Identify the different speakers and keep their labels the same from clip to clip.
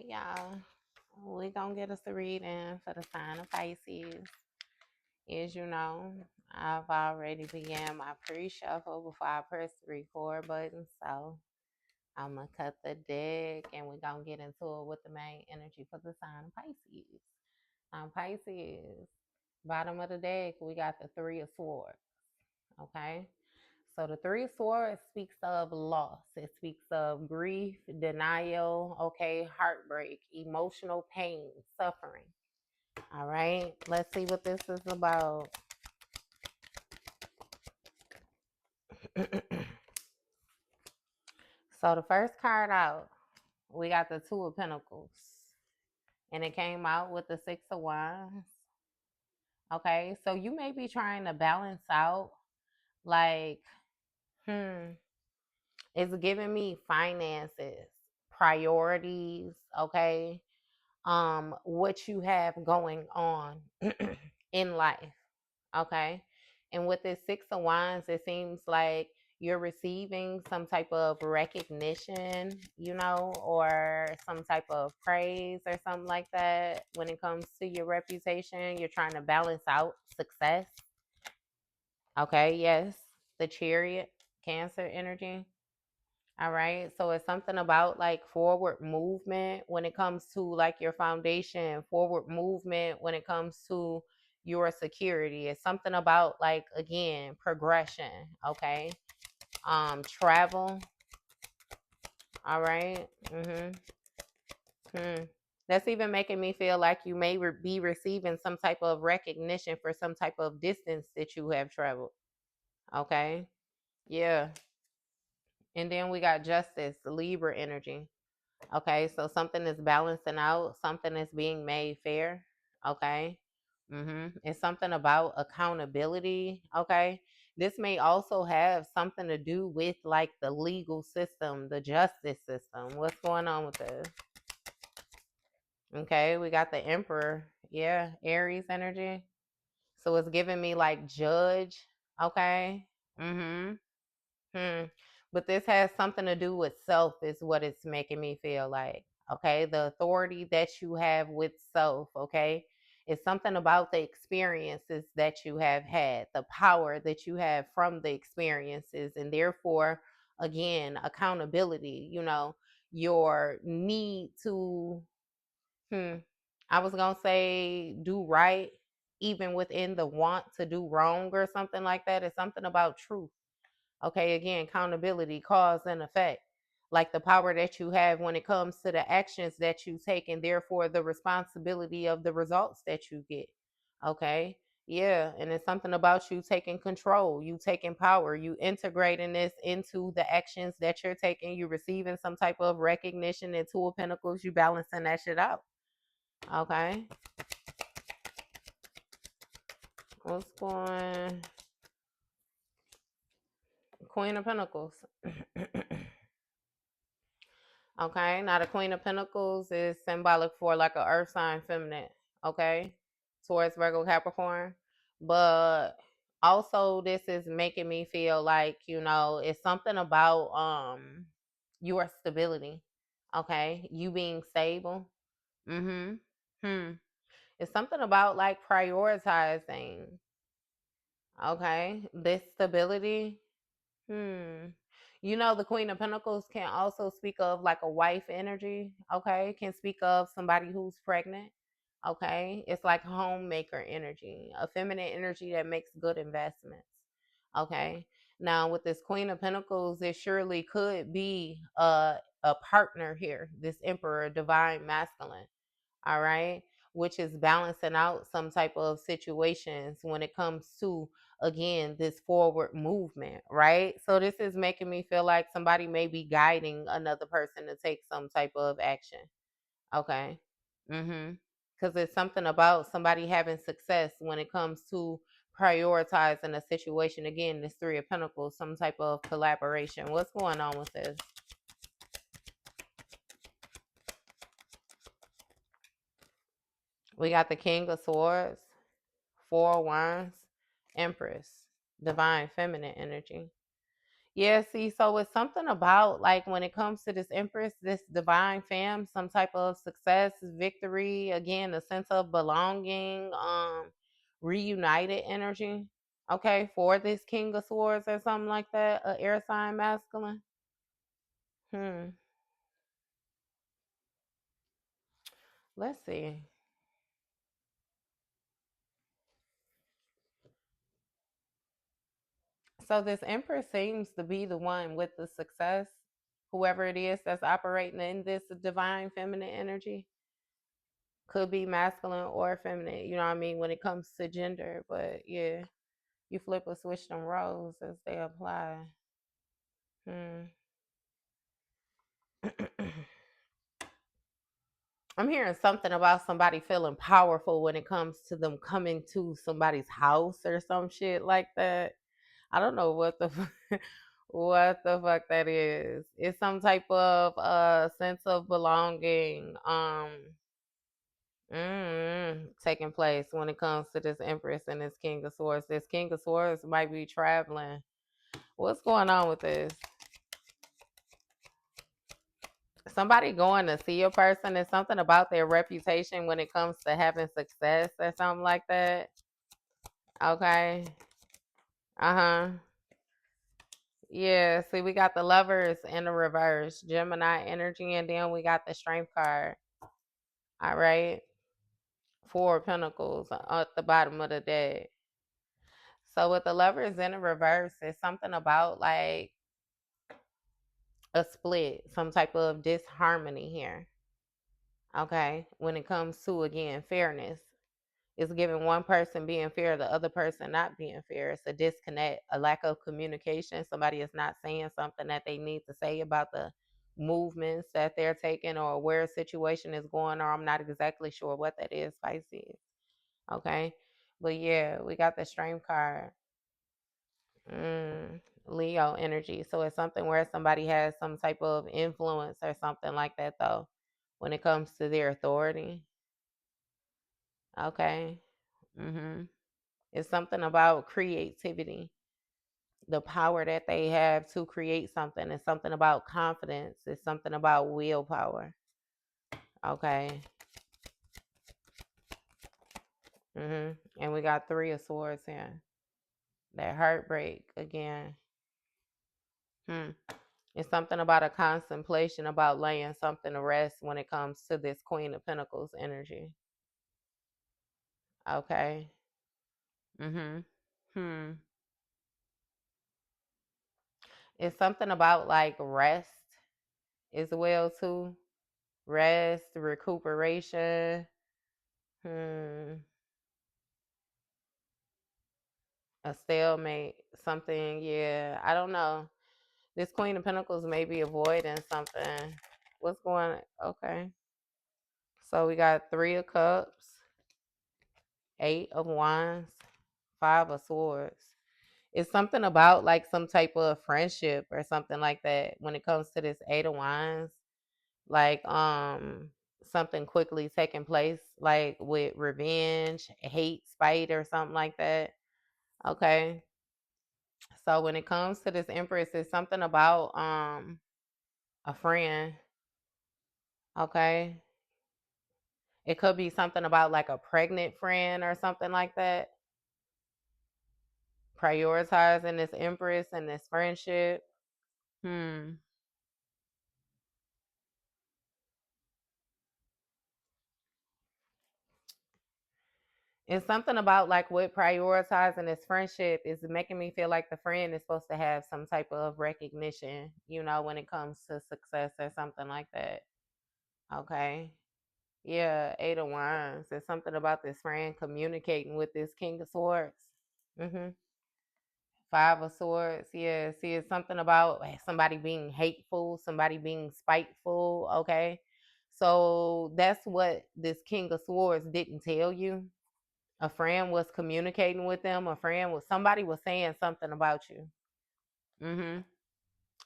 Speaker 1: right, y'all. We're going to get us a reading for the sign of Pisces. As you know, I've already began my pre-shuffle before I press the record button. So I'm going to cut the deck and we're going to get into it with the main energy for the sign of Pisces. Pisces, bottom of the deck, we got the Three of Swords. Okay. So the Three of Swords speaks of loss. It speaks of grief, denial, okay, heartbreak, emotional pain, suffering. All right, let's see what this is about. So the first card out, we got the Two of Pentacles. And it came out with the Six of Wands. Okay, so you may be trying to balance out, like, it's giving me finances, priorities, okay, what you have going on in life, okay? And with this Six of Wands, it seems like you're receiving some type of recognition, or some type of praise or something like that. When it comes to your reputation, you're trying to balance out success. Okay, yes, the Chariot, Cancer energy. All right. So it's something about like forward movement when it comes to like your foundation, forward movement when it comes to your security. It's something about like, again, progression. Okay. Travel. All right. That's even making me feel like you may be receiving some type of recognition for some type of distance that you have traveled. Okay. Yeah. And then we got Justice, the Libra energy. Okay, so something is balancing out, something is being made fair. Okay. It's something about accountability. Okay. This may also have something to do with like the legal system, the justice system. What's going on with this? Okay, we got the Emperor. Yeah, Aries energy. So it's giving me like judge. Okay. Mm-hmm. Hmm. But this has something to do with self, is what it's making me feel like. Okay. The authority that you have with self. Okay. It's something about the experiences that you have had, the power that you have from the experiences, and therefore, again, accountability, your need to, I was going to say do right, even within the want to do wrong or something like that. It's something about truth. Okay, again, accountability, cause and effect. Like the power that you have when it comes to the actions that you take, and therefore the responsibility of the results that you get. Okay. Yeah. And it's something about you taking control, you taking power, you integrating this into the actions that you're taking, you receiving some type of recognition. And Two of Pentacles, you balancing that shit out. Okay. What's going? Queen of Pentacles. Okay, now the Queen of Pentacles is symbolic for like a earth sign feminine, okay? Taurus, Virgo, Capricorn. But also this is making me feel like, it's something about your stability. Okay? You being stable. Mhm. Hmm. It's something about like prioritizing. Okay? This stability. The Queen of Pentacles can also speak of like a wife energy, okay? Can speak of somebody who's pregnant, okay? It's like homemaker energy, a feminine energy that makes good investments, okay? Now, with this Queen of Pentacles, it surely could be a partner here, this Emperor, divine masculine, all right, which is balancing out some type of situations when it comes to, again, this forward movement, right? So this is making me feel like somebody may be guiding another person to take some type of action. Okay. Because it's something about somebody having success when it comes to prioritizing a situation. Again, this Three of Pentacles, some type of collaboration. What's going on with this? We got the King of Swords, Four of Wands, Empress, divine feminine energy. Yeah, see, so it's something about like when it comes to this Empress, this divine femme, some type of success, victory, again, a sense of belonging, reunited energy. Okay, for this King of Swords or something like that, a air sign masculine. Hmm. Let's see. So this Empress seems to be the one with the success, whoever it is that's operating in this divine feminine energy. Could be masculine or feminine, you know what I mean, when it comes to gender. But yeah, you flip or switch them roles as they apply. Hmm. I'm hearing something about somebody feeling powerful when it comes to them coming to somebody's house or some shit like that. I don't know what the what the fuck that is. It's some type of sense of belonging taking place when it comes to this Empress and this King of Swords. This King of Swords might be traveling. What's going on with this? Somebody going to see a person is something about their reputation when it comes to having success or something like that. Okay. Uh-huh. Yeah, see, we got the Lovers in the reverse, Gemini energy, and then we got the Strength card. All right. Four of Pentacles at the bottom of the deck. So with the Lovers in the reverse, it's something about like a split, some type of disharmony here. Okay. When it comes to, again, fairness, it's giving one person being fair, the other person not being fair. It's a disconnect, a lack of communication. Somebody is not saying something that they need to say about the movements that they're taking or where a situation is going, or I'm not exactly sure what that is, Pisces. Okay. But yeah, we got the Strength card. Leo energy. So it's something where somebody has some type of influence or something like that, though, when it comes to their authority. Okay. It's something about creativity, the power that they have to create something. It's something about confidence. It's something about willpower. Okay. And we got Three of Swords here. That heartbreak again. Hmm. It's something about a contemplation about laying something to rest when it comes to this Queen of Pentacles energy. Okay. Mhm. Hmm. It's something about like rest as well too. Rest, recuperation. Hmm. A stalemate. Something. Yeah. I don't know. This Queen of Pentacles may be avoiding something. What's going on? Okay. So we got Three of Cups, Eight of Wands, Five of Swords. It's something about like some type of friendship or something like that when it comes to this Eight of Wands. Like something quickly taking place, like with revenge, hate, spite, or something like that. Okay. So when it comes to this Empress, it's something about a friend. Okay. It could be something about like a pregnant friend or something like that. Prioritizing this Empress and this friendship. Hmm. It's something about like with prioritizing this friendship is making me feel like the friend is supposed to have some type of recognition, when it comes to success or something like that. Okay. Yeah, Eight of Wands. There's something about this friend communicating with this King of Swords. hmm Five of Swords. Yeah. See, it's something about somebody being hateful, somebody being spiteful. Okay. So that's what this King of Swords didn't tell you. A friend was communicating with them. Somebody was saying something about you. hmm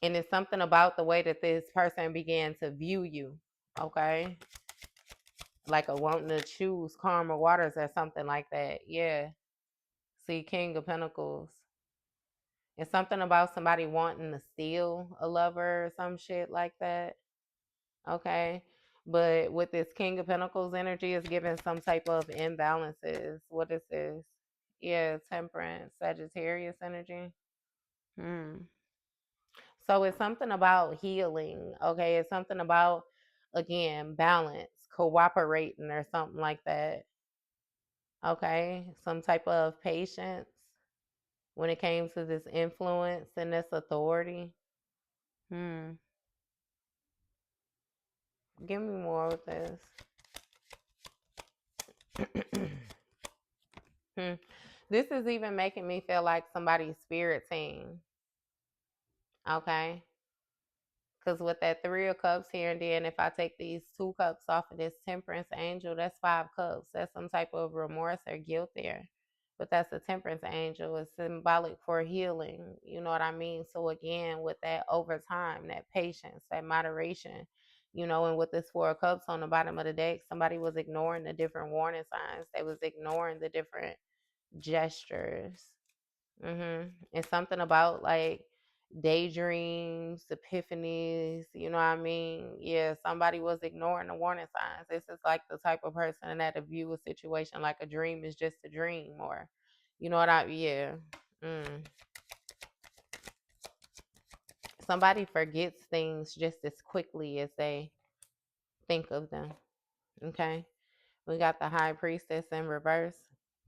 Speaker 1: And it's something about the way that this person began to view you. Okay. Like a wanting to choose calmer waters or something like that. Yeah. See, King of Pentacles. It's something about somebody wanting to steal a lover or some shit like that. Okay. But with this King of Pentacles energy, it's giving some type of imbalances. What is this? Yeah, Temperance, Sagittarius energy. Hmm. So it's something about healing. Okay. It's something about, again, balance, cooperating or something like that. Okay. Some type of patience when it came to this influence and this authority. Hmm. Give me more with this. Hmm. This is even making me feel like somebody's spirit team. Okay. Because with that 3 of cups here, and then if I take these 2 cups off of this temperance angel, that's 5 cups. That's some type of remorse or guilt there. But that's a temperance angel. It's symbolic for healing. You know what I mean? So again, with that over time, that patience, that moderation, and with this 4 of cups on the bottom of the deck, somebody was ignoring the different warning signs. They was ignoring the different gestures. It's something about like daydreams, epiphanies, you know what I mean? Yeah, somebody was ignoring the warning signs. This is like the type of person that view a situation like a dream is just a dream, or yeah. Mm. Somebody forgets things just as quickly as they think of them. Okay. We got the high priestess in reverse,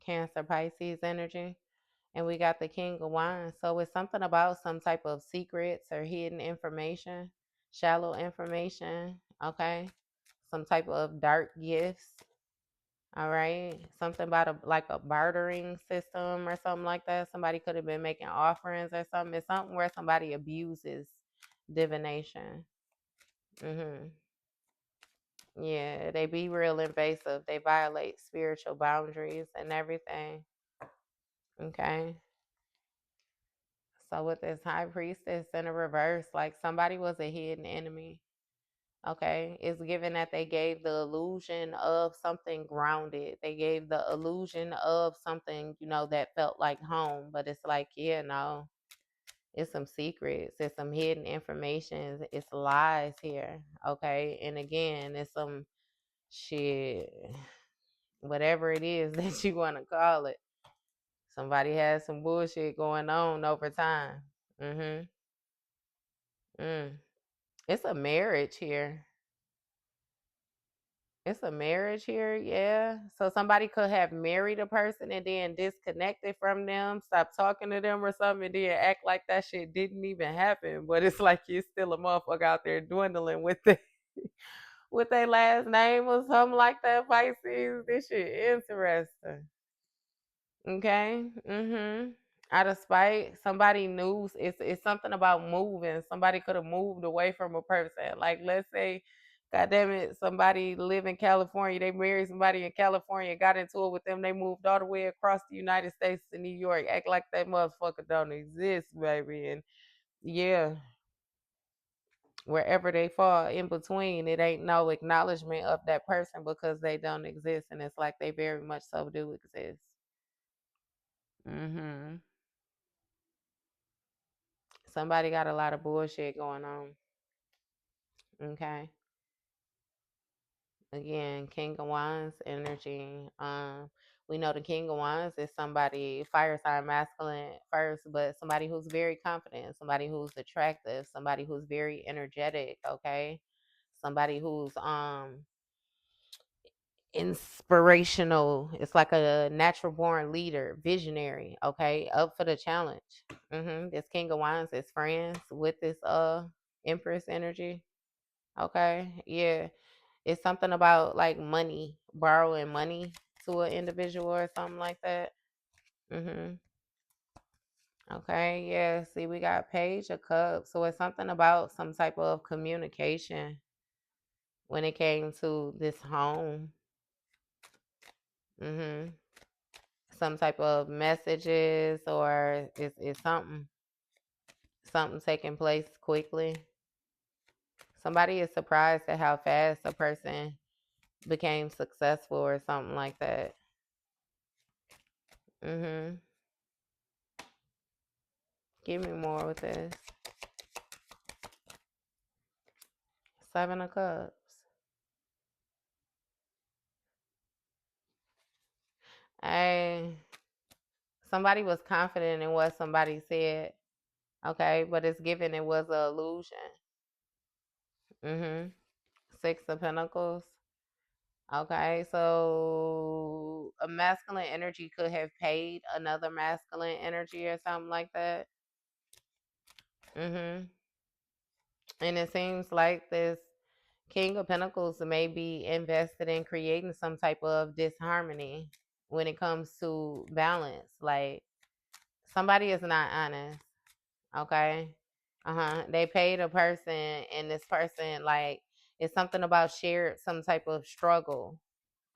Speaker 1: Cancer Pisces energy. And we got the King of Wands. So it's something about some type of secrets or hidden information, shallow information, okay? Some type of dark gifts, all right? Something about like a bartering system or something like that. Somebody could have been making offerings or something. It's something where somebody abuses divination. hmm Yeah, they be real invasive. They violate spiritual boundaries and everything, okay? So with this high priestess in a reverse, like somebody was a hidden enemy. Okay. It's given that they gave the illusion of something grounded. They gave the illusion of something, that felt like home. But it's like, yeah, no. It's some secrets. It's some hidden information. It's lies here. Okay. And again, it's some shit, whatever it is that you want to call it. Somebody has some bullshit going on over time. Mm-hmm. Mm. It's a marriage here. It's a marriage here, yeah. So somebody could have married a person and then disconnected from them, stop talking to them or something, and then act like that shit didn't even happen. But it's like you're still a motherfucker out there dwindling with the with their last name or something like that, Pisces. This shit interesting. Okay. Out of spite, somebody knew it's something about moving. Somebody could have moved away from a person. Like let's say, God damn it, somebody live in California. They married somebody in California, got into it with them. They moved all the way across the United States to New York. Act like that motherfucker don't exist, baby. And yeah, wherever they fall in between, it ain't no acknowledgement of that person because they don't exist. And it's like they very much so do exist. hmm Somebody got a lot of bullshit going on. Okay. Again, King of Wands energy. We know the King of Wands is somebody fire sign masculine first, but somebody who's very confident, somebody who's attractive, somebody who's very energetic, okay? Somebody who's inspirational. It's like a natural born leader, visionary, okay? Up for the challenge. This King of Wands is friends with this Empress energy. Okay. Yeah. It's something about like money, borrowing money to an individual or something like that. Mhm. Okay. Yeah. See, we got Page of Cups, so it's something about some type of communication when it came to this home. Mhm. Some type of messages, or it's something taking place quickly. Somebody is surprised at how fast a person became successful or something like that. Mhm. Give me more with this. Seven of Cups. Hey, somebody was confident in what somebody said. Okay, but it's given it was an illusion. Six of Pentacles. Okay, so a masculine energy could have paid another masculine energy or something like that. And it seems like this King of Pentacles may be invested in creating some type of disharmony when it comes to balance. Like somebody is not honest. Okay. They paid a person, and this person, like, it's something about shared some type of struggle.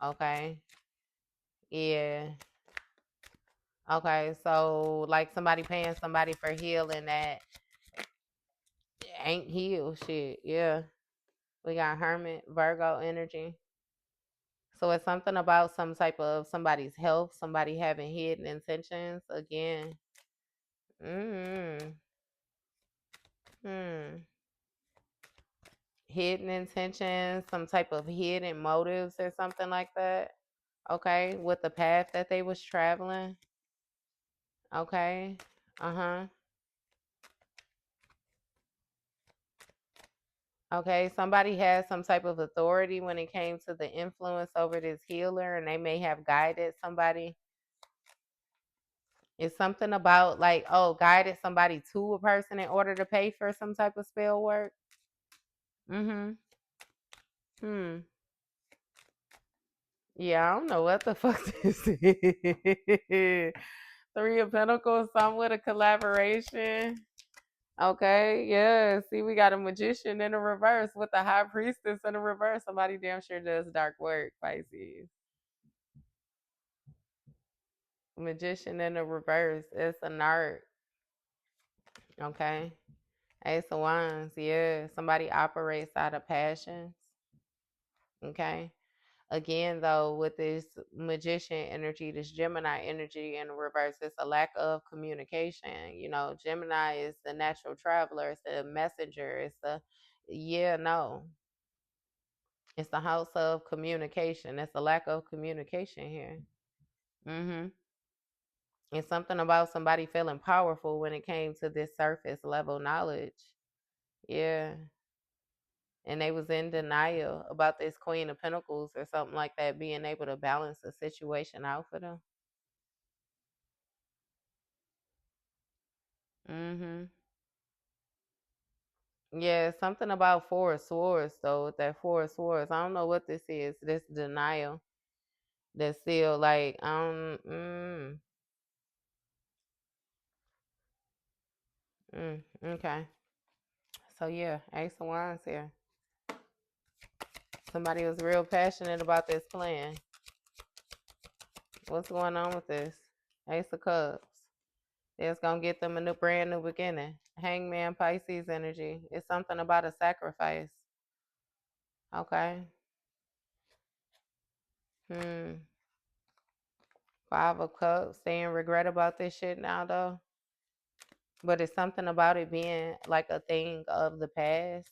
Speaker 1: Okay. Yeah. Okay. So like somebody paying somebody for healing that ain't healed shit. Yeah. We got Hermit, Virgo energy. So it's something about some type of somebody's health, somebody having hidden intentions again. Mm. Hmm. Hidden intentions, some type of hidden motives or something like that. Okay, with the path that they was traveling. Okay. Uh-huh. Okay, somebody has some type of authority when it came to the influence over this healer, and they may have guided somebody. It's something about like, oh, guided somebody to a person in order to pay for some type of spell work. Mm-hmm. Hmm. Yeah, I don't know what the fuck this is. Three of Pentacles, some with a collaboration. Okay, yeah. See, we got a magician in the reverse with the high priestess in the reverse. Somebody damn sure does dark work, Pisces. Magician in the reverse. It's an art. Okay. Ace of Wands, yeah. Somebody operates out of passions. Okay. Again, though, with this magician energy, this Gemini energy in reverse, it's a lack of communication. You know, Gemini is the natural traveler, it's the messenger, it's the, yeah, no. It's the house of communication. It's a lack of communication here. Mm-hmm. It's something about somebody feeling powerful when it came to this surface level knowledge. Yeah. And they was in denial about this Queen of Pentacles or something like that, being able to balance the situation out for them. Mm-hmm. Yeah, something about Four of Swords though. With that Four of Swords, I don't know what this is. This denial. That's still like I don't. Okay. So yeah, Ace of Wands here. Somebody was real passionate about this plan. What's going on with this? Ace of Cups. It's gonna get them a new, brand new beginning. Hangman, Pisces energy. It's something about a sacrifice. Okay. Hmm. Five of Cups. They in regret about this shit now though. But it's something about it being like a thing of the past.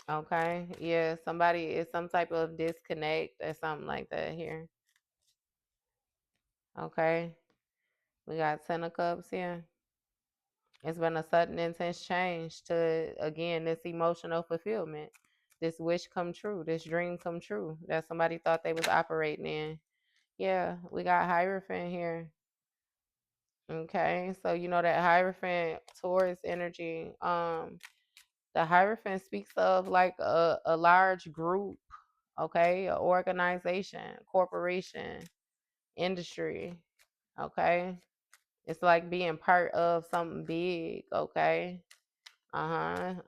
Speaker 1: Okay. Yeah. Somebody is some type of disconnect or something like that here. Okay. We got Ten of Cups here. It's been a sudden intense change to, again, this emotional fulfillment, this wish come true, this dream come true that somebody thought they was operating in. Yeah, we got Hierophant here. Okay, so you know that Hierophant Taurus energy. The Hierophant speaks of like a large group, okay, a organization, corporation, industry. Okay, it's like being part of something big. Okay. The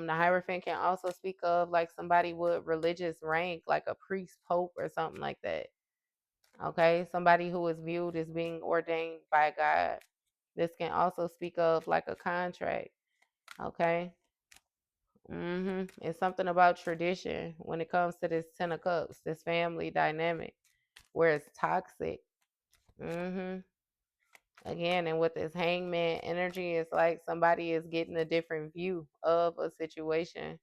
Speaker 1: Hierophant can also speak of like somebody with religious rank, like a priest, pope, or something like that. Okay, somebody who is viewed as being ordained by God. This can also speak of like a contract. Okay. It's something about tradition when it comes to this Ten of Cups, this family dynamic, where it's toxic. Mm-hmm. Again, and with this hangman energy, it's like somebody is getting a different view of a situation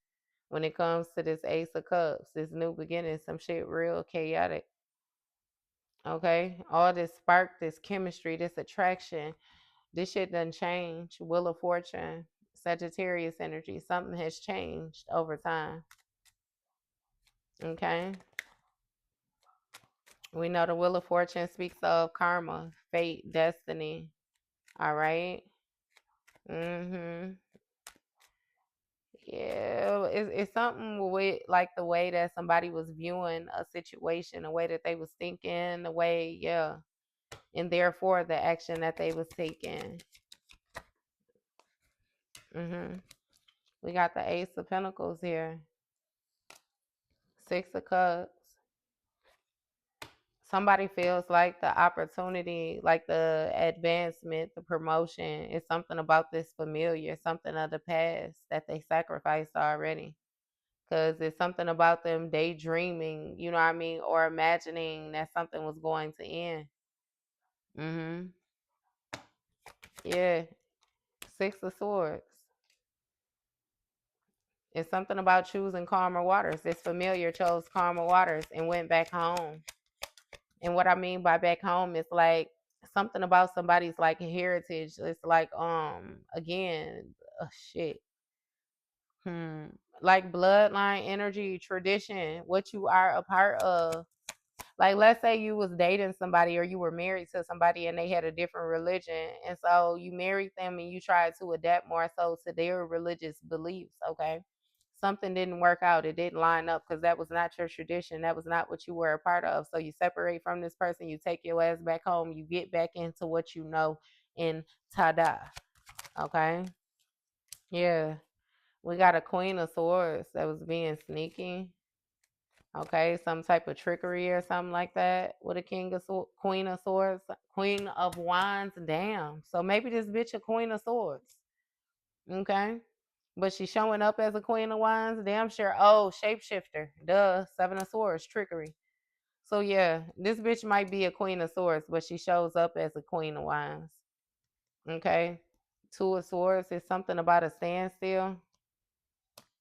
Speaker 1: when it comes to this Ace of Cups, this new beginning, some shit real chaotic. Okay? All this spark, this chemistry, this attraction, this shit doesn't change. Wheel of Fortune, Sagittarius energy, something has changed over time. Okay? We know the Wheel of Fortune speaks of karma, fate, destiny. All right? Mm-hmm. Yeah, it's something with like the way that somebody was viewing a situation, the way that they was thinking, the way, yeah, and therefore the action that they was taking. We got the Ace of Pentacles here, Six of Cups. Somebody feels like the opportunity, like the advancement, the promotion is something about this familiar, something of the past that they sacrificed already. Because it's something about them daydreaming, you know what I mean, or imagining that something was going to end. Mhm. Yeah. Six of Swords. It's something about choosing calmer waters. This familiar chose calmer waters and went back home. And what I mean by back home is like something about somebody's like heritage. It's like again, shit. Hmm. Like bloodline energy, tradition, what you are a part of. Like let's say you was dating somebody or you were married to somebody and they had a different religion, and so you married them and you tried to adapt more so to their religious beliefs. Okay, something didn't work out, it didn't line up because that was not your tradition, that was not what you were a part of. So you separate from this person, you take your ass back home, you get back into what you know, and ta-da. Okay, yeah, we got a Queen of Swords that was being sneaky. Okay, some type of trickery or something like that with a Queen of Swords, Queen of Wands. Damn. So maybe this bitch a Queen of Swords. Okay, but she's showing up as a Queen of Wands. Damn sure. Oh, shapeshifter. Duh. Seven of Swords, trickery. So yeah, this bitch might be a Queen of Swords, but she shows up as a Queen of Wands. Okay, Two of Swords is something about a standstill,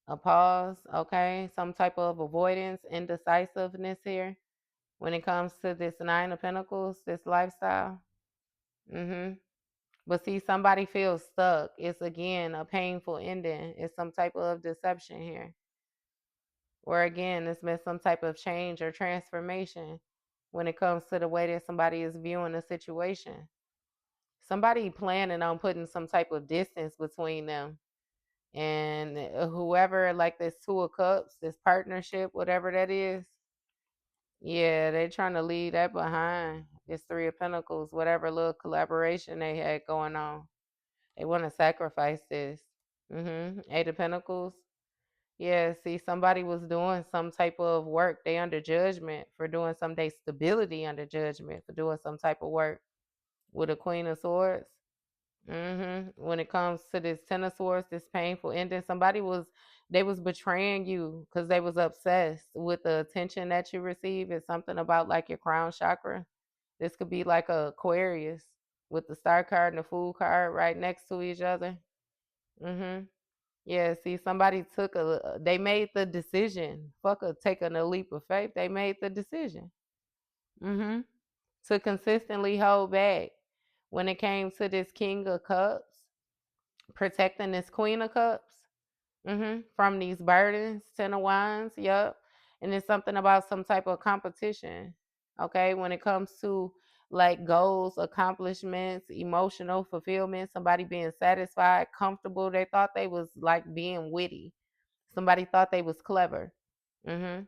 Speaker 1: a pause. Okay, some type of avoidance, indecisiveness here when it comes to this Nine of Pentacles, this lifestyle. hmm But see, somebody feels stuck. It's again a painful ending. It's some type of deception here. Or again, it's been some type of change or transformation when it comes to the way that somebody is viewing a situation. Somebody planning on putting some type of distance between them. And whoever, like this Two of Cups, this partnership, whatever that is, yeah, they trying to leave that behind. This Three of Pentacles, whatever little collaboration they had going on, they want to sacrifice this. Eight of Pentacles. Yeah, see, somebody was doing some type of work. They under judgment for doing some. They stability under judgment for doing some type of work with a Queen of Swords. When it comes to this Ten of Swords, this painful ending, they was betraying you because they was obsessed with the attention that you receive. It's something about like your crown chakra. This could be like a Aquarius with the Star card and the Fool card right next to each other. Mm-hmm. Yeah, see, they made the decision. Fuck taking a leap of faith. They made the decision. Mm-hmm. To consistently hold back when it came to this King of Cups, protecting this Queen of Cups. From these burdens, Ten of Wands, yep. And it's something about some type of competition, okay? When it comes to like goals, accomplishments, emotional fulfillment, somebody being satisfied, comfortable. They thought they was like being witty. Somebody thought they was clever. hmm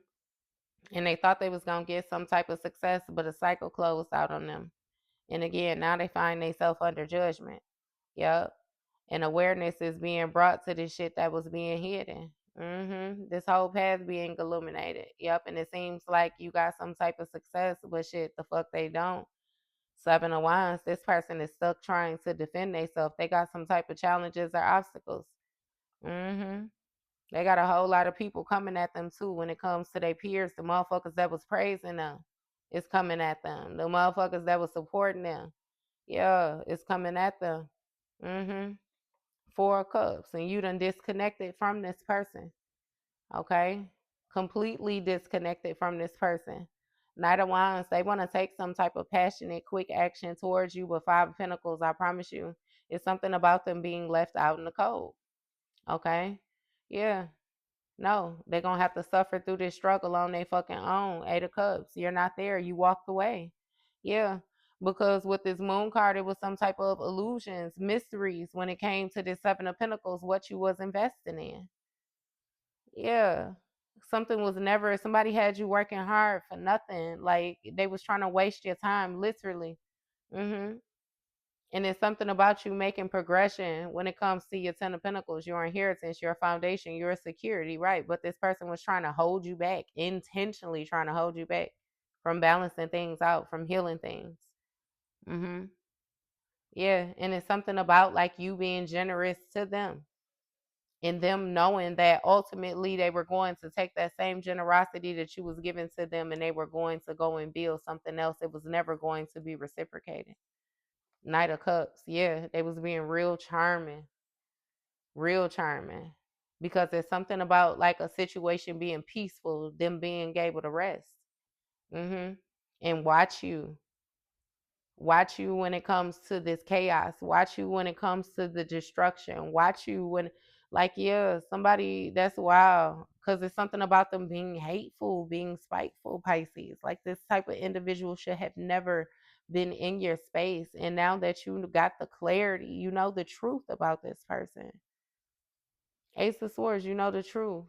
Speaker 1: And they thought they was gonna get some type of success, but a cycle closed out on them. And again, now they find themselves under judgment. Yep. And awareness is being brought to this shit that was being hidden. This whole path being illuminated. Yep. And it seems like you got some type of success, but shit, the fuck they don't. Seven of Wands, this person is stuck trying to defend themselves. They got some type of challenges or obstacles. hmm They got a whole lot of people coming at them too when it comes to their peers, the motherfuckers that was praising them. It's coming at them. The motherfuckers that was supporting them. Yeah, it's coming at them. Mm-hmm. 4 of Cups, and you done disconnected from this person. Okay, completely disconnected from this person. Knight of Wands, they want to take some type of passionate, quick action towards you, but Five of Pentacles, I promise you, it's something about them being left out in the cold. Okay, yeah. No, they're gonna have to suffer through this struggle on their fucking own. 8 of Cups, you're not there. You walked away. Yeah. Because with this moon card, it was some type of illusions, mysteries when it came to this 7 of Pentacles, what you was investing in. Yeah. Something was never, somebody had you working hard for nothing. Like they was trying to waste your time, literally. Mm-hmm. And it's something about you making progression when it comes to your 10 of Pentacles, your inheritance, your foundation, your security, right? But this person was trying to hold you back, intentionally trying to hold you back from balancing things out, from healing things. Mm-hmm. Yeah. And it's something about like you being generous to them and them knowing that ultimately they were going to take that same generosity that you was giving to them and they were going to go and build something else. It was never going to be reciprocated. Knight of Cups, yeah, they was being real charming, because there's something about like a situation being peaceful, them being able to rest, mm-hmm. and watch you when it comes to this chaos, watch you when it comes to the destruction, watch you when, like, yeah, somebody that's wild, because it's something about them being hateful, being spiteful, Pisces. Like this type of individual should have never been in your space, and now that you got the clarity, you know the truth about this person. Ace of Swords, you know the truth.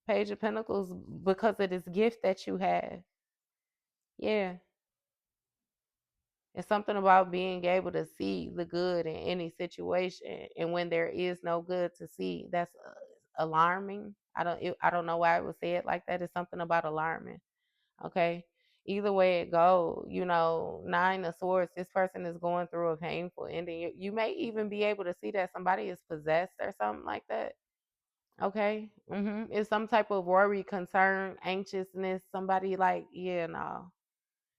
Speaker 1: Page of Pentacles, because of this gift that you have. Yeah. It's something about being able to see the good in any situation, and when there is no good to see, that's alarming. I don't know why I would say it like that. It's something about alarming. Okay. Either way it go, you know, 9 of Swords. This person is going through a painful ending. You may even be able to see that somebody is possessed or something like that. Okay. It's some type of worry, concern, anxiousness. Somebody like, yeah, no,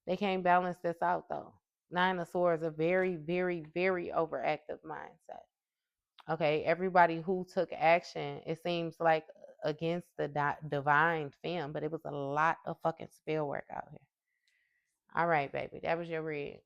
Speaker 1: they can't balance this out though. 9 of Swords, a very, very, very overactive mindset. Okay, everybody who took action, it seems like against the divine femme, but it was a lot of fucking spell work out here. All right, baby, that was your read.